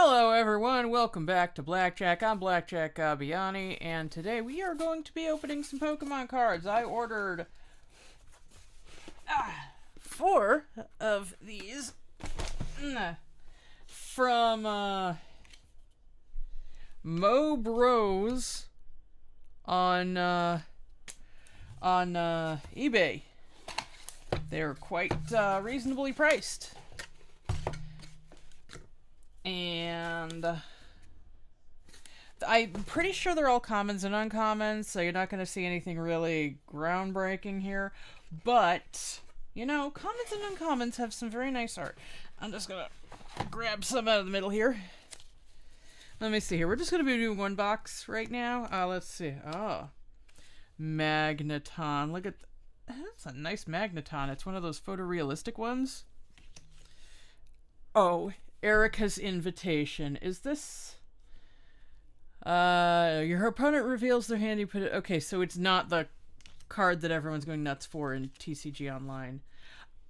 Hello everyone, welcome back to Blackjack. I'm Blackjack Gabbiani, and today we are going to be opening some Pokemon cards. I ordered four of these from Mo Bros on eBay. They're quite reasonably priced. And I'm pretty sure they're all commons and uncommons, so you're not going to see anything really groundbreaking here. But, you know, commons and uncommons have some very nice art. I'm just going to grab some out of the middle here. Let me see here. We're just going to be doing one box right now. Let's see. Oh, Magneton. Look at that's a nice Magneton. It's one of those photorealistic ones. Oh, Erica's Invitation. Is this... your opponent reveals their hand, you put it... Okay, so it's not the card that everyone's going nuts for in TCG Online.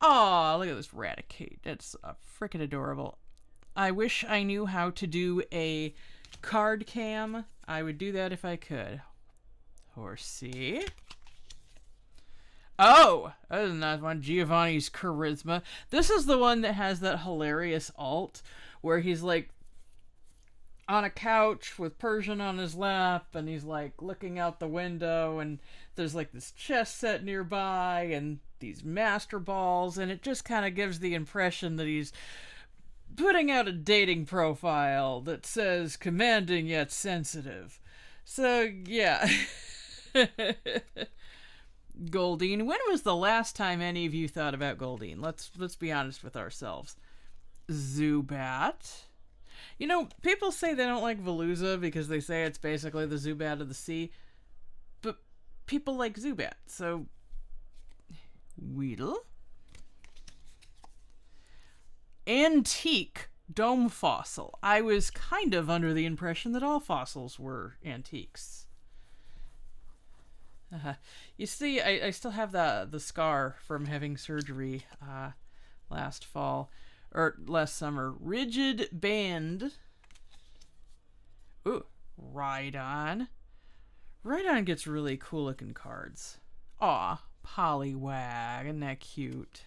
Aw, look at this Raticate. It's freaking adorable. I wish I knew how to do a card cam. I would do that if I could. Horsey. Oh, that is a nice one. Giovanni's Charisma. This is the one that has that hilarious alt where he's like on a couch with Persian on his lap and he's like looking out the window and there's like this chess set nearby and these master balls, and it just kind of gives the impression that he's putting out a dating profile that says commanding yet sensitive. So, yeah. Goldeen. When was the last time any of you thought about Goldeen? Let's be honest with ourselves. Zubat. You know, people say they don't like Veluza because they say it's basically the Zubat of the sea. But people like Zubat, so... Weedle. Antique Dome Fossil. I was kind of under the impression that all fossils were antiques. You see, I still have the scar from having surgery last fall, or last summer. Rigid Band. Ooh, Rhydon. Rhydon gets really cool looking cards. Aw, Poliwag, isn't that cute?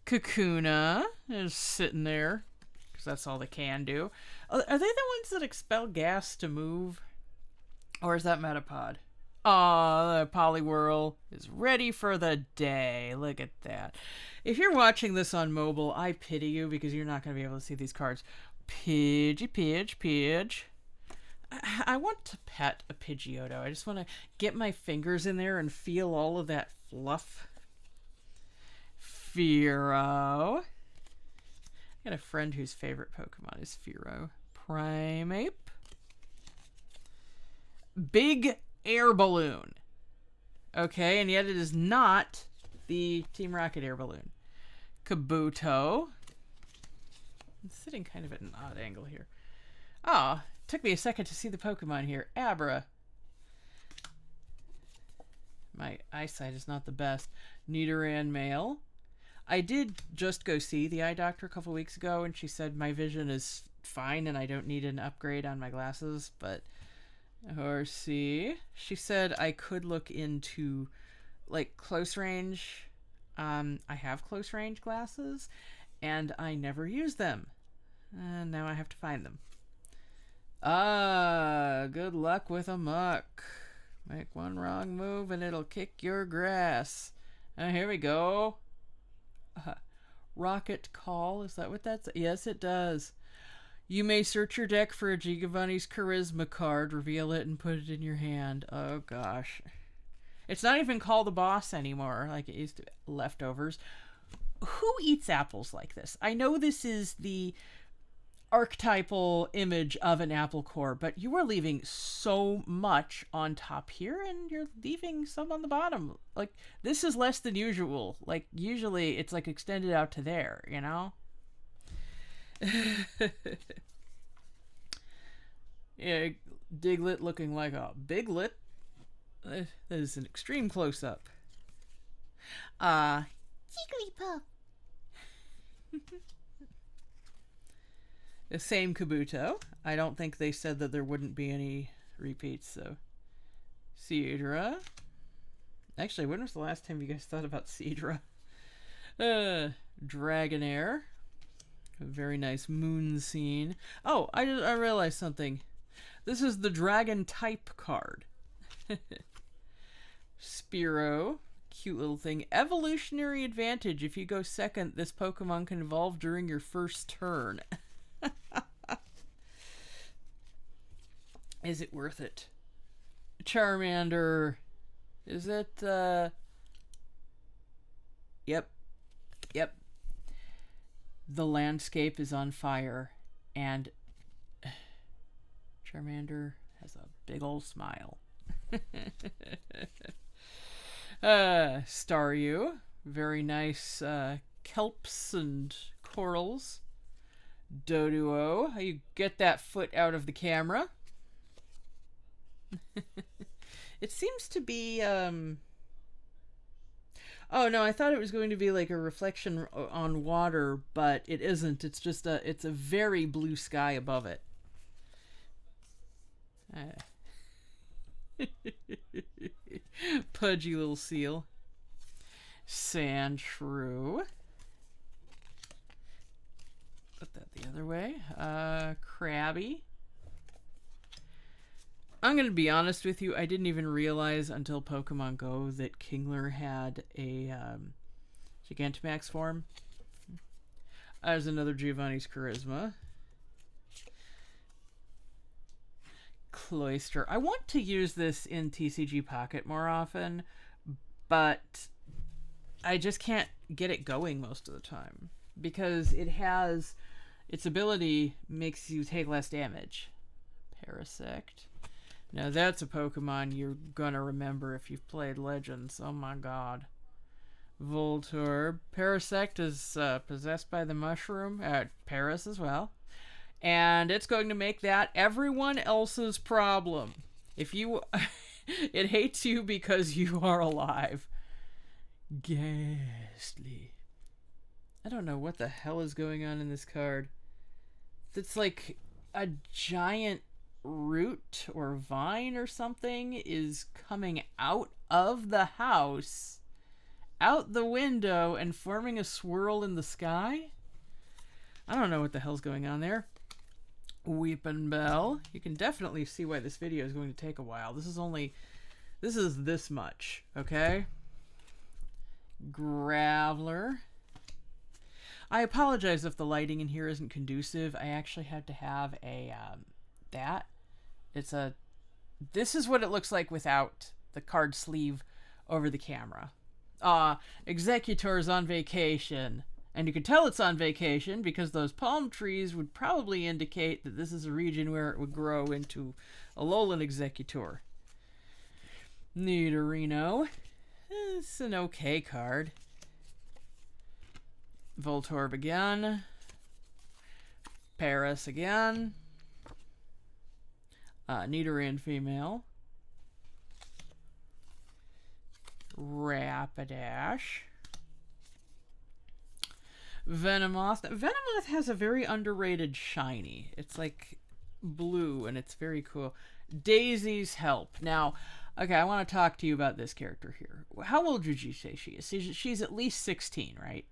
Kakuna is sitting there, because that's all they can do. Are they the ones that expel gas to move? Or is that Metapod? Aw, the Poliwhirl is ready for the day. Look at that. If you're watching this on mobile, I pity you because you're not going to be able to see these cards. Pidge. I want to pet a Pidgeotto. I just want to get my fingers in there and feel all of that fluff. Fearow. I got a friend whose favorite Pokemon is Fearow. Primeape. Big Air Balloon. Okay, and yet it is not the Team Rocket Air Balloon. Kabuto. I'm sitting kind of at an odd angle here. Oh, took me a second to see the Pokemon here. Abra. My eyesight is not the best. Nidoran male. I did just go see the eye doctor a couple weeks ago, and she said my vision is fine and I don't need an upgrade on my glasses, but... Horsey. She said I could look into like close range. I have close range glasses and I never use them. And now I have to find them. Good luck with a muck. Make one wrong move and it'll kick your grass. Here we go. Rocket Call. Is that what that's? Yes, it does. You may search your deck for a Giovanni's Charisma card, reveal it, and put it in your hand. Oh, gosh. It's not even called the boss anymore, like it used to be. Leftovers. Who eats apples like this? I know this is the archetypal image of an apple core, but you are leaving so much on top here, and you're leaving some on the bottom. Like, this is less than usual. Like, usually it's, like, extended out to there, you know? Yeah, Diglett looking like a Biglet. That is an extreme close-up. Jigglypuff. Same Kabuto. I don't think they said that there wouldn't be any repeats, so. Seadra. Actually, when was the last time you guys thought about Seadra? Dragonair. A very nice moon scene. Oh, I realized something. This is the dragon type card. Spearow. Cute little thing. Evolutionary advantage. If you go second, this Pokemon can evolve during your first turn. Is it worth it? Charmander. Is it, Yep. Yep. The landscape is on fire, and Charmander has a big old smile. Staryu. Very nice, kelps and corals. Doduo. How you get that foot out of the camera. It seems to be, oh no, I thought it was going to be like a reflection on water, but it isn't. It's just it's a very blue sky above it. Pudgy little seal. Sandshrew. Put that the other way. Krabby. I'm going to be honest with you, I didn't even realize until Pokemon Go that Kingler had a Gigantamax form. There's another Giovanni's Charisma. Cloyster. I want to use this in TCG Pocket more often, but I just can't get it going most of the time because it has its ability makes you take less damage. Parasect. Now that's a Pokemon you're gonna remember if you've played Legends. Oh my god. Voltorb. Parasect is possessed by the mushroom. Paras as well. And it's going to make that everyone else's problem. If you... it hates you because you are alive. Ghastly. I don't know what the hell is going on in this card. It's like a giant root or vine or something is coming out of the house, out the window, and forming a swirl in the sky. I don't know what the hell's going on there. Weepinbell. You can definitely see why this video is going to take a while. This is this much, okay? Graveler. I apologize if the lighting in here isn't conducive. I actually had to have a this is what it looks like without the card sleeve over the camera. Executor's on vacation. And you can tell it's on vacation because those palm trees would probably indicate that this is a region where it would grow into a lowland Executor. Nidorino. It's an okay card. Voltorb again. Paras again. Nidoran female. Rapidash. Venomoth. Venomoth has a very underrated shiny. It's like blue and it's very cool. Daisy's Help. Now, okay, I want to talk to you about this character here. How old would you say she is? She's at least 16, right?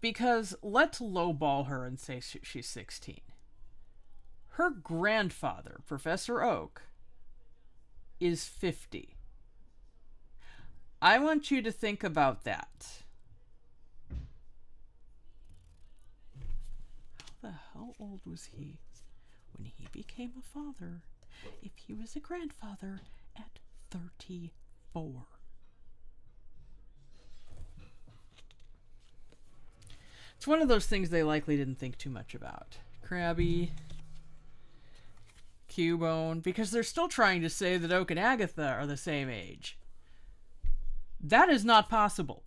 Because let's lowball her and say she's 16. Her grandfather, Professor Oak, is 50. I want you to think about that. How old was he when he became a father if he was a grandfather at 34? It's one of those things they likely didn't think too much about. Krabby. Cubone, because they're still trying to say that Oak and Agatha are the same age. That is not possible.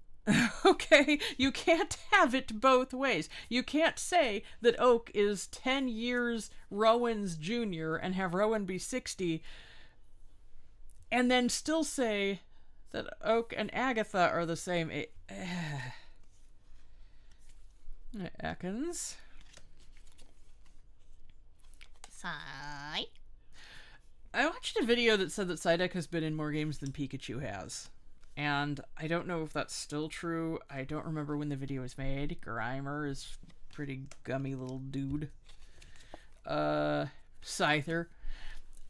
Okay? You can't have it both ways. You can't say that Oak is 10 years Rowan's junior and have Rowan be 60 and then still say that Oak and Agatha are the same age. Ekans. Sigh. I watched a video that said that Psyduck has been in more games than Pikachu has. And I don't know if that's still true. I don't remember when the video was made. Grimer is a pretty gummy little dude. Scyther.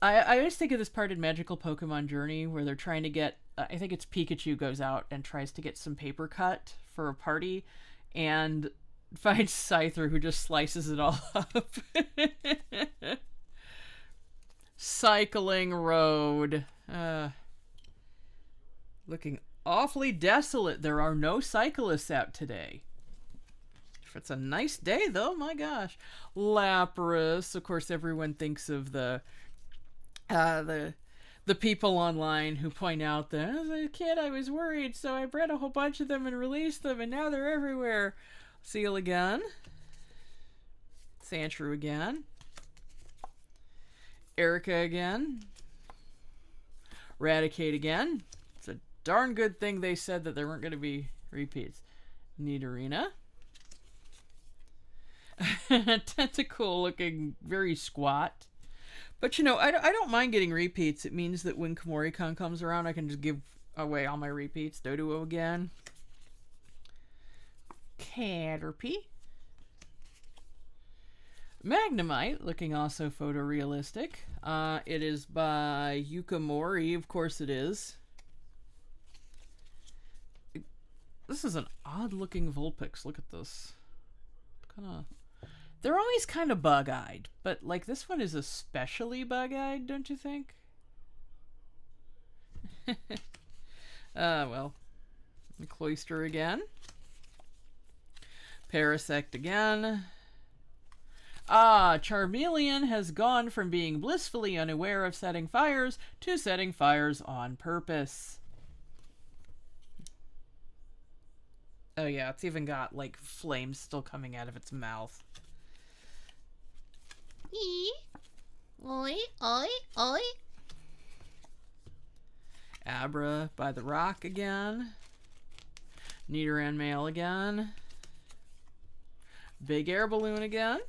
I always think of this part in Magical Pokemon Journey where they're trying to get... I think it's Pikachu goes out and tries to get some paper cut for a party and finds Scyther who just slices it all up. Cycling road. Looking awfully desolate. There are no cyclists out today. If it's a nice day, though, my gosh. Lapras. Of course, everyone thinks of the people online who point out that as a kid I was worried, so I bred a whole bunch of them and released them, and now they're everywhere. Seal again. Sandshrew again. Erica again. Raticate again. It's a darn good thing they said that there weren't going to be repeats. Nidorina. Tentacle looking very squat. But you know, I don't mind getting repeats. It means that when Komori-Con comes around, I can just give away all my repeats. Doduo again. Caterpie. Magnemite, looking also photorealistic. It is by Yuka Mori, of course it is. This is an odd-looking Vulpix. Look at this. They're always kind of bug-eyed, but like this one is especially bug-eyed, don't you think? Well. Cloyster again. Parasect again. Charmeleon has gone from being blissfully unaware of setting fires to setting fires on purpose. Oh yeah, it's even got like flames still coming out of its mouth. Oi, oi, oi. Abra by the rock again. Nidoran male again. Big air balloon again.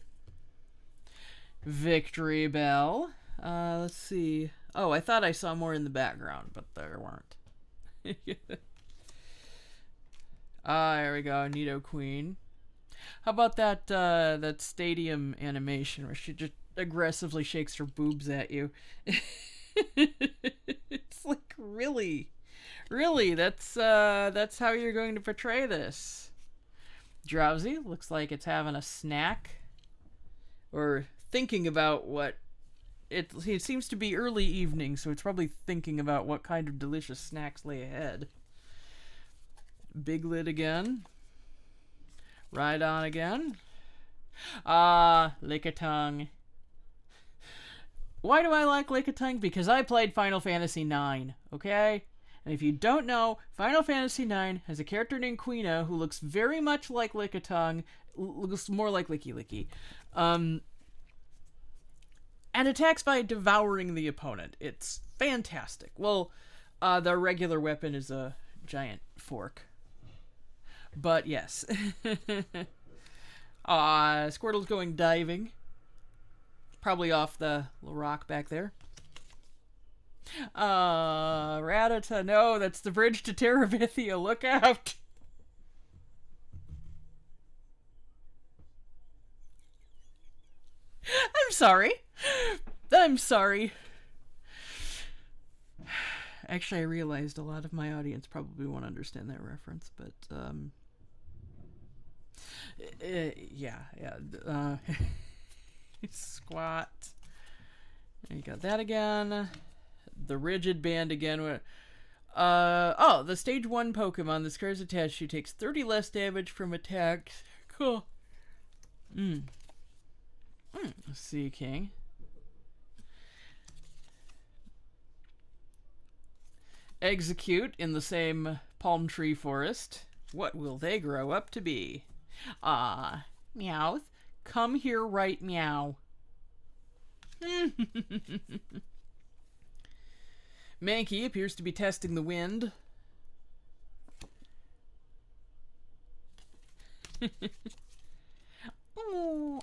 Victory Bell. Let's see. Oh, I thought I saw more in the background, but there weren't. There we go. Nido Queen. How about that stadium animation where she just aggressively shakes her boobs at you? It's like, really, that's how you're going to portray this. Drowsy looks like it's having a snack, or thinking about what it seems to be early evening, so it's probably thinking about what kind of delicious snacks lay ahead. Big Lid again. Rhydon again. Lickitung. Why do I like Lickitung? Because I played Final Fantasy IX, okay? And if you don't know, Final Fantasy IX has a character named Quina who looks very much like Lickitung, looks more like Licky Licky, and attacks by devouring the opponent. It's fantastic. Well, the regular weapon is a giant fork. But yes. Squirtle's going diving. Probably off the little rock back there. Rattata. No, that's the bridge to Terabithia. Look out. I'm sorry. Actually, I realized a lot of my audience probably won't understand that reference, but, yeah. Squat. There you got that again. The rigid band again. The stage 1 Pokemon. The scars attached to takes 30 less damage from attacks. Cool. Sea King. Execute in the same palm tree forest. What will they grow up to be? Meowth. Come here right meow. Mankey appears to be testing the wind.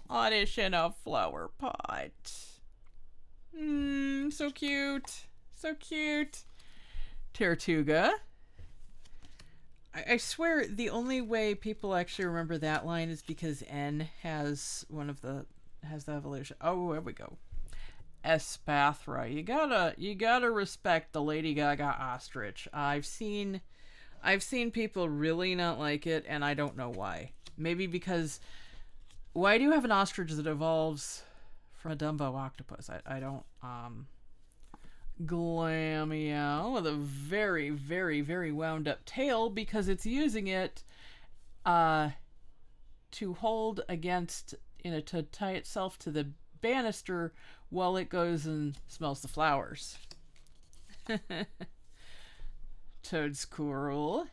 Audition a flower pot. So cute. So cute. Tortuga. I swear the only way people actually remember that line is because N has the evolution. Oh, there we go. Espathra. You gotta respect the Lady Gaga ostrich. I've seen people really not like it, and I don't know why. Maybe because why do you have an ostrich that evolves from a Dumbo octopus? I don't. Glameow with a very, very, very wound up tail because it's using it to hold against, to tie itself to the banister while it goes and smells the flowers. Toad's cruel.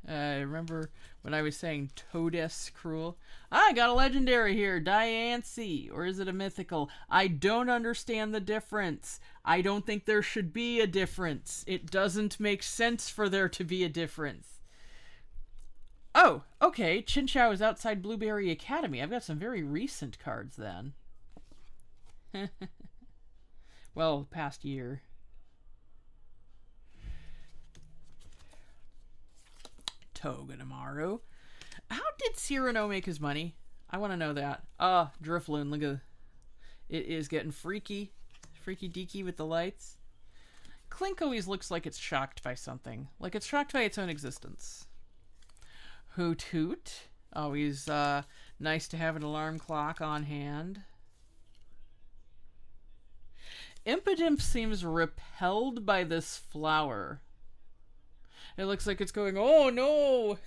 Remember when I was saying Toadess cruel? I got a legendary here, Diancie. Or is it a mythical? I don't understand the difference. I don't think there should be a difference. It doesn't make sense for there to be a difference. Oh, okay. Chinchou is outside Blueberry Academy. I've got some very recent cards then. Well, past year. Togedemaru. How did Cyrano make his money? I want to know that. Drifloon, look at it is getting freaky. Freaky deaky with the lights. Clink always looks like it's shocked by something. Like it's shocked by its own existence. Hoot Hoot. Always nice to have an alarm clock on hand. Impidimp seems repelled by this flower. It looks like it's going, oh no!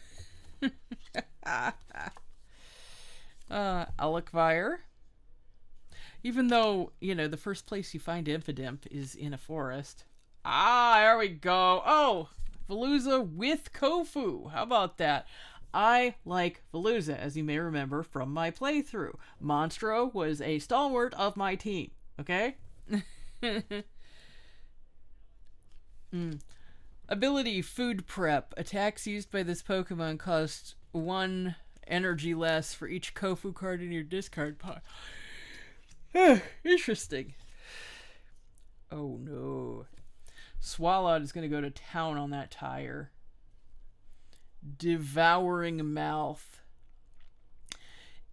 Elecvire. Even though, the first place you find Impidimp is in a forest. There we go. Oh, Veluza with Kofu. How about that? I like Veluza, as you may remember from my playthrough. Monstro was a stalwart of my team. Okay? Ability Food Prep. Attacks used by this Pokemon cost 1 energy less for each Kofu card in your discard pile. Interesting. Oh no. Swallow is going to go to town on that tire. Devouring Mouth.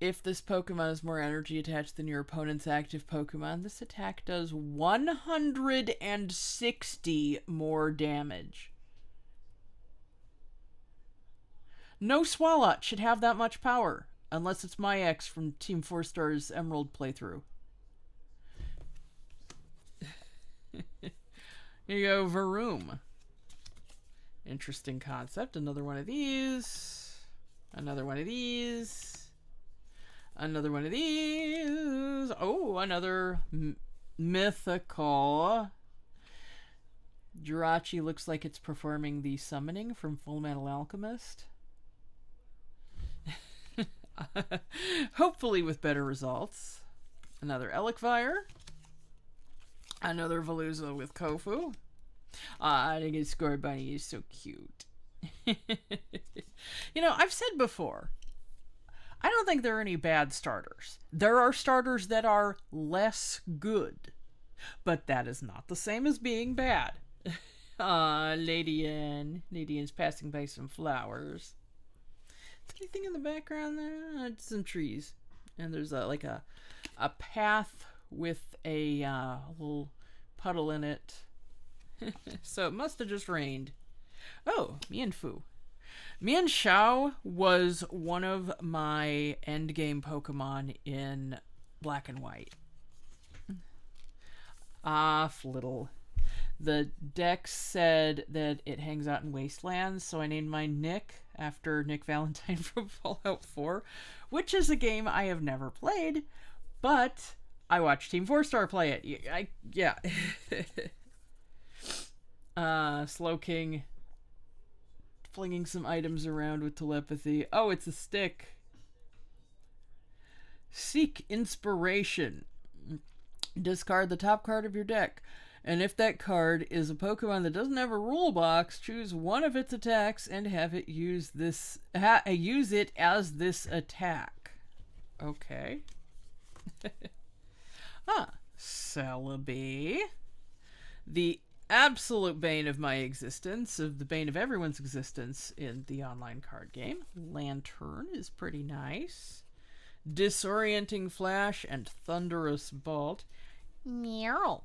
If this Pokemon is more energy attached than your opponent's active Pokemon, this attack does 160 more damage. No Swalot should have that much power, unless it's my ex from Team 4 Star's Emerald playthrough. Here you go, Varoom. Interesting concept. Another one of these. Another one of these. Another one of these. Oh, another mythical. Jirachi looks like it's performing the summoning from Full Metal Alchemist. Hopefully with better results. Another Elecvire. Another Veluza with Kofu. I think his Score Bunny is so cute. I've said before, I don't think there are any bad starters. There are starters that are less good. But that is not the same as being bad. Lady N. Lady N's passing by some flowers. Is there anything in the background there? It's some trees. And there's a path with a little puddle in it. So it must have just rained. Oh, Mienfoo. Mienshao was one of my endgame Pokemon in Black and White. Flittle. The deck said that it hangs out in wastelands, so I named mine Nick after Nick Valentine from Fallout 4, which is a game I have never played, but I watched Team 4 Star play it. Yeah. Slowking. Flinging some items around with telepathy. Oh, it's a stick. Seek Inspiration. Discard the top card of your deck. And if that card is a Pokemon that doesn't have a rule box, choose one of its attacks and have it use it as this attack. Okay. Celebi. The absolute bane of my existence, of the bane of everyone's existence in the online card game. Lantern is pretty nice. Disorienting Flash and Thunderous Bolt. Meow.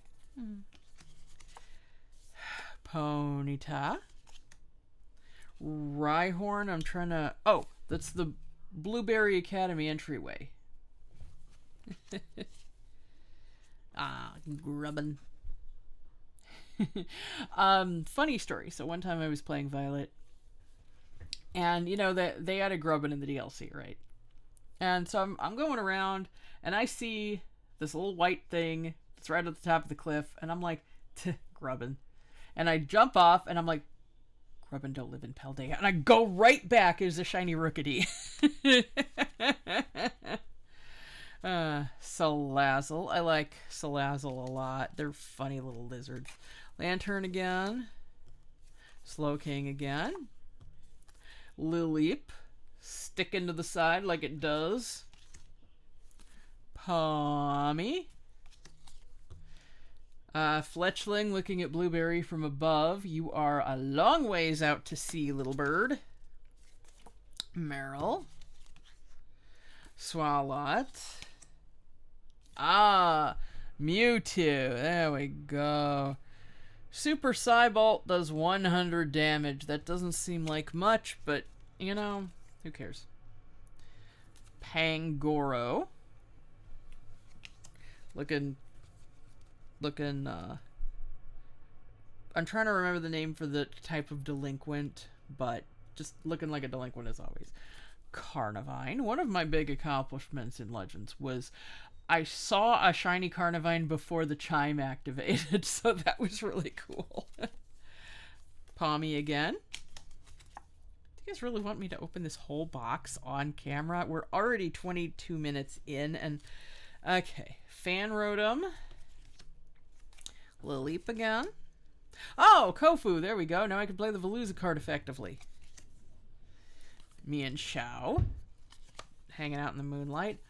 Ponyta. Rhyhorn, I'm trying to... Oh, that's the Blueberry Academy entryway. Grubbin. Funny story. So one time I was playing Violet, and you know that they added Grubbin in the DLC, right? And so I'm going around, and I see this little white thing that's right at the top of the cliff, and I'm like, Grubbin. And I jump off, and I'm like, Grubbin don't live in Paldea. And I go right back as a shiny Rookity. Salazzle. I like Salazzle a lot. They're funny little lizards. Lantern again. Slowking again. Lileep. Sticking to the side like it does. Pommy. Fletchling looking at Blueberry from above. You are a long ways out to sea, little bird. Meryl. Swalot. Mewtwo. There we go. Super Psybolt does 100 damage. That doesn't seem like much, but, you know, who cares? Pangoro. Looking, I'm trying to remember the name for the type of delinquent, but just looking like a delinquent as always. Carnivine. One of my big accomplishments in Legends was I saw a shiny Carnivine before the chime activated, so that was really cool. Pommy again. Do you guys really want me to open this whole box on camera? We're already 22 minutes in, and okay. Fanrotom. Lileep again. Oh, Kofu. There we go. Now I can play the Veluza card effectively. Mienshao. Hanging out in the moonlight.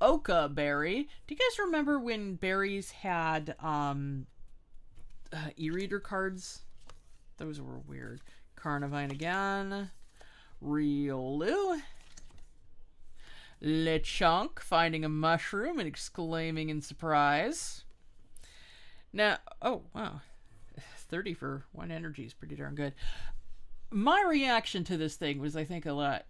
Oka Berry. Do you guys remember when berries had e-reader cards? Those were weird. Carnivine again. Riolu. Lechonk finding a mushroom and exclaiming in surprise. Now, oh, wow. 30 for 1 energy is pretty darn good. My reaction to this thing was, I think, a lot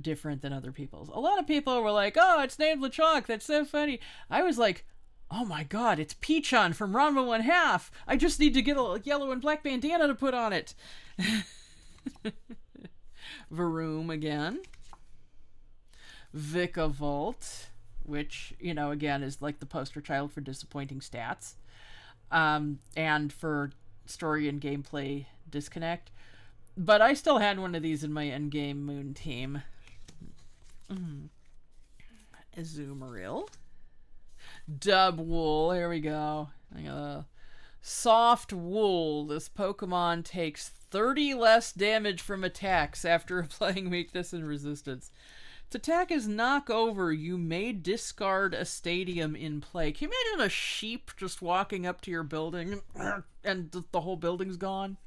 different than other people's. A lot of people were like, oh, it's named Lechonk. That's so funny. I was like, oh my god, it's Peachon from Ranma 1/2. I just need to get a yellow and black bandana to put on it. Varoom again. Vikavolt, which, you know, again, is like the poster child for disappointing stats. And for story and gameplay disconnect. But I still had one of these in my endgame moon team. Azumarill. Dubwool, here we go. Soft Wool. This Pokemon takes 30 less damage from attacks after applying weakness and resistance. Its attack is knock over. You may discard a stadium in play. Can you imagine a sheep just walking up to your building and the whole building's gone?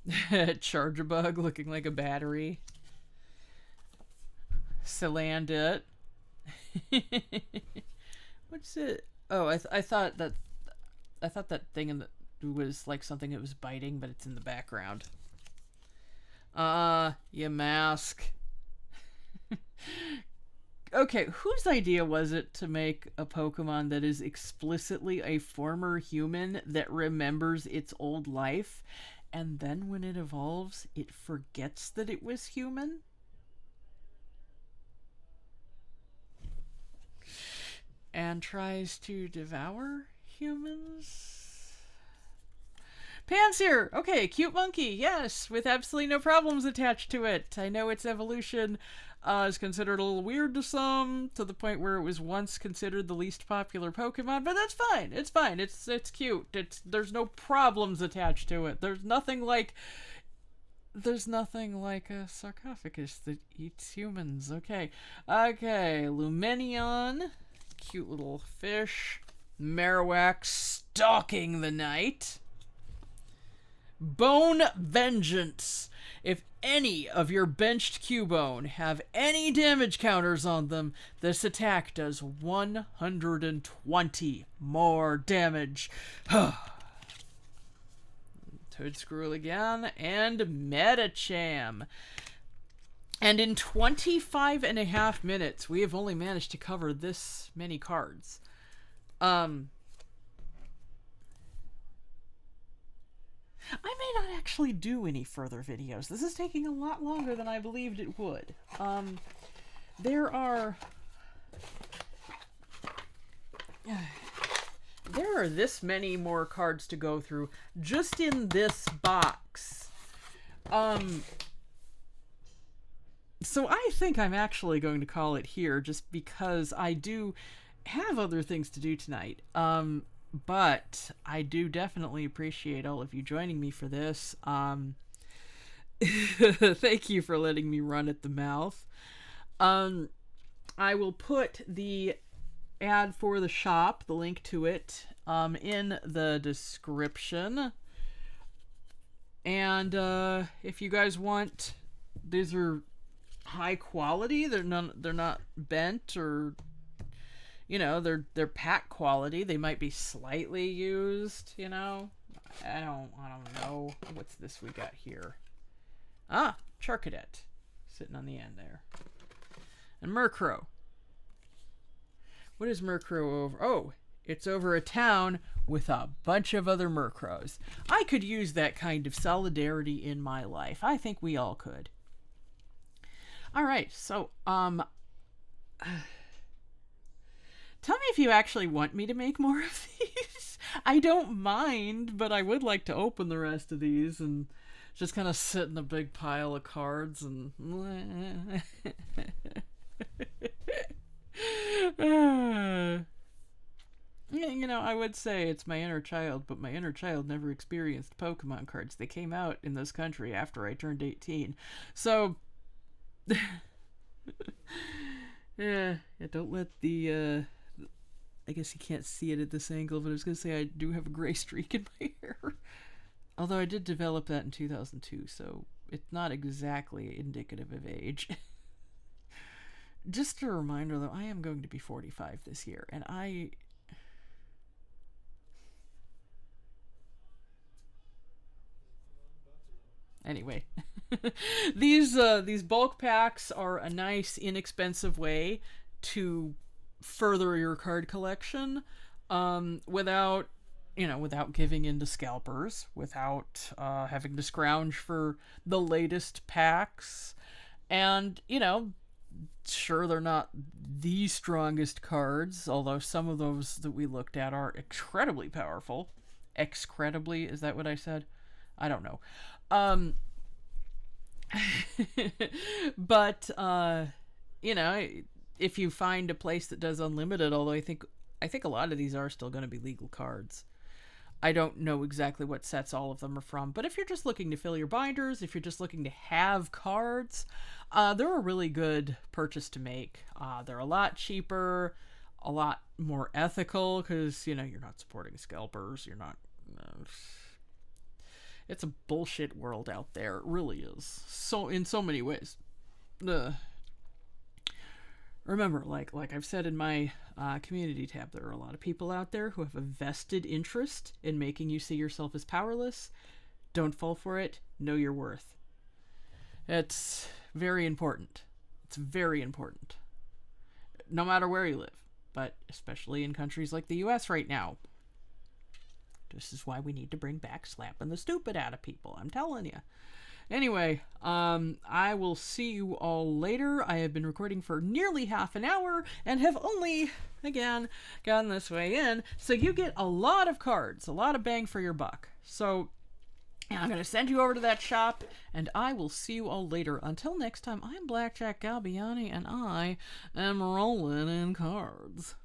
Charjabug looking like a battery. Salandit. What's it? Oh, I thought that thing was like something that was biting, but it's in the background. Yamask. Okay, whose idea was it to make a Pokemon that is explicitly a former human that remembers its old life, and then when it evolves, it forgets that it was human? And tries to devour humans? Pansear! Okay, cute monkey, yes, with absolutely no problems attached to it. I know its evolution is considered a little weird to some, to the point where it was once considered the least popular Pokemon, but that's fine. It's fine. It's cute. There's no problems attached to it. There's nothing like a sarcophagus that eats humans. Okay. Okay, Lumenion. Cute little fish. Marowak Stalking the Night. Bone Vengeance. If any of your benched Cubone have any damage counters on them, this attack does 120 more damage. Toadscruel again, and Metacham. And in 25 and a half minutes, we have only managed to cover this many cards. I may not actually do any further videos. This is taking a lot longer than I believed it would. There are this many more cards to go through just in this box. So I think I'm actually going to call it here just because I do have other things to do tonight. But I do definitely appreciate all of you joining me for this. Thank you for letting me run at the mouth. I will put the ad for the shop, the link to it, in the description. And if you guys want, these are high quality. They're not bent or, you know, they're pack quality. They might be slightly used, you know. I don't know. What's this we got here? Ah, Charcadet sitting on the end there. And Murkrow. What is Murkrow over? Oh, it's over a town with a bunch of other Murkrows. I could use that kind of solidarity in my life. I think we all could. All right, so tell me if you actually want me to make more of these. I don't mind, but I would like to open the rest of these and just kind of sit in a big pile of cards and you know, I would say it's my inner child, but my inner child never experienced Pokemon cards. They came out in this country after I turned 18. So yeah, don't let the I guess you can't see it at this angle, but I was gonna say I do have a gray streak in my hair. Although I did develop that in 2002, so it's not exactly indicative of age. Just a reminder, though, I am going to be 45 this year, and anyway, these bulk packs are a nice, inexpensive way to further your card collection, without giving in to scalpers, without having to scrounge for the latest packs, and sure, they're not the strongest cards, although some of those that we looked at are incredibly powerful. Excredibly, is that what I said? I don't know. But if you find a place that does unlimited, although I think a lot of these are still going to be legal cards. I don't know exactly what sets all of them are from, but if you're just looking to fill your binders, if you're just looking to have cards, they're a really good purchase to make. They're a lot cheaper, a lot more ethical, because, you're not supporting scalpers, you're not... it's a bullshit world out there. It really is. So, in so many ways. Remember, like I've said in my community tab, there are a lot of people out there who have a vested interest in making you see yourself as powerless. Don't fall for it. Know your worth. It's very important. It's very important. No matter where you live, but especially in countries like the US right now. This is why we need to bring back slapping the stupid out of people. I'm telling you. Anyway, I will see you all later. I have been recording for nearly half an hour and have only, again, gotten this way in. So you get a lot of cards, a lot of bang for your buck. So I'm going to send you over to that shop, and I will see you all later. Until next time, I'm Blackjack Galbiani, and I am rolling in cards.